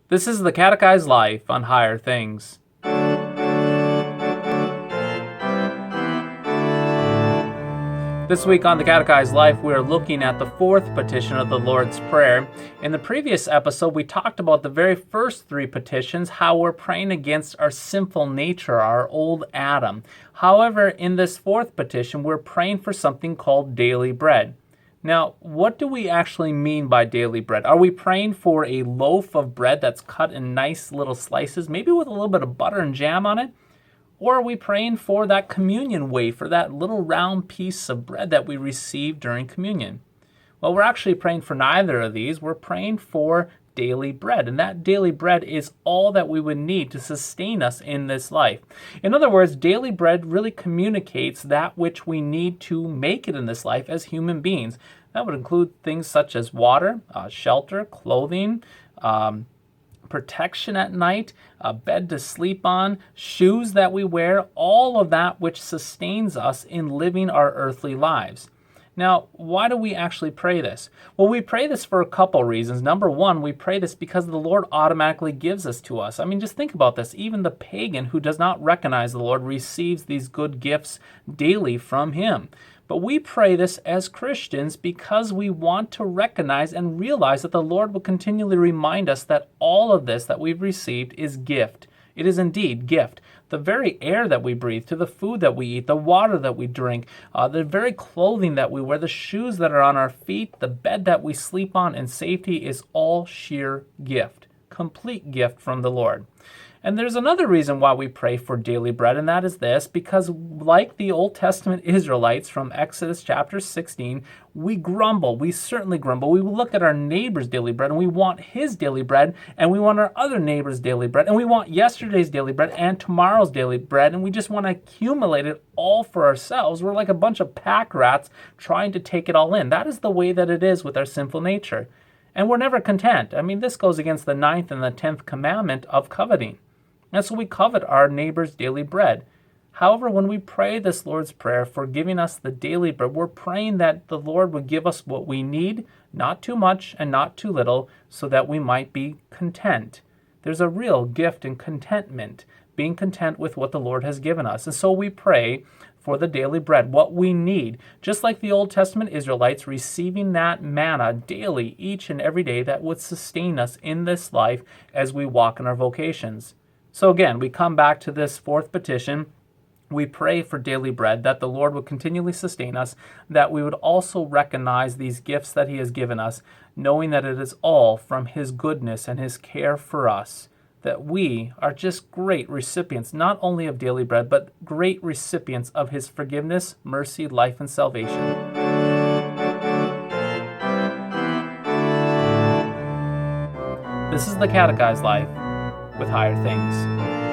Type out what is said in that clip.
This is the Catechized Life on Higher Things. This week on the Catechized Life, we are looking at the fourth petition of the Lord's Prayer. In the previous episode, we talked about the very first three petitions, how we're praying against our sinful nature, our old Adam. However, in this fourth petition, we're praying for something called daily bread. Now, what do we actually mean by daily bread? Are we praying for a loaf of bread that's cut in nice little slices, maybe with a little bit of butter and jam on it? Or are we praying for that communion wafer, that little round piece of bread that we receive during communion? Well, we're actually praying for neither of these. We're praying for daily bread, and that daily bread is all that we would need to sustain us in this life. In other words, daily bread really communicates that which we need to make it in this life as human beings. That would include things such as water, shelter, clothing, protection at night, a bed to sleep on, shoes that we wear, all of that which sustains us in living our earthly lives. Now, why do we actually pray this? Well, we pray this for a couple reasons. Number one, we pray this because the Lord automatically gives this to us. I mean, just think about this. Even the pagan who does not recognize the Lord receives these good gifts daily from Him. But we pray this as Christians because we want to recognize and realize that the Lord will continually remind us that all of this that we've received is gift. It is indeed gift. The very air that we breathe, to the food that we eat, the water that we drink, the very clothing that we wear, the shoes that are on our feet, the bed that we sleep on in safety is all sheer gift. Complete gift from the Lord. And there's another reason why we pray for daily bread, and that is this, because like the Old Testament Israelites from Exodus chapter 16, we grumble. We certainly grumble. We look at our neighbor's daily bread, and we want his daily bread, and we want our other neighbor's daily bread, and we want yesterday's daily bread and tomorrow's daily bread, and we just want to accumulate it all for ourselves. We're like a bunch of pack rats trying to take it all in. That is the way that it is with our sinful nature. And we're never content. I mean, this goes against the 9th and the 10th commandment of coveting. And so we covet our neighbor's daily bread. However, when we pray this Lord's Prayer for giving us the daily bread, we're praying that the Lord would give us what we need, not too much and not too little, so that we might be content. There's a real gift in contentment, being content with what the Lord has given us. And so we pray for the daily bread, what we need, just like the Old Testament Israelites receiving that manna daily, each and every day that would sustain us in this life as we walk in our vocations. So again, we come back to this fourth petition. We pray for daily bread, that the Lord would continually sustain us, that we would also recognize these gifts that He has given us, knowing that it is all from His goodness and His care for us, that we are just great recipients, not only of daily bread, but great recipients of His forgiveness, mercy, life, and salvation. This is the Catechized Life with Higher Things.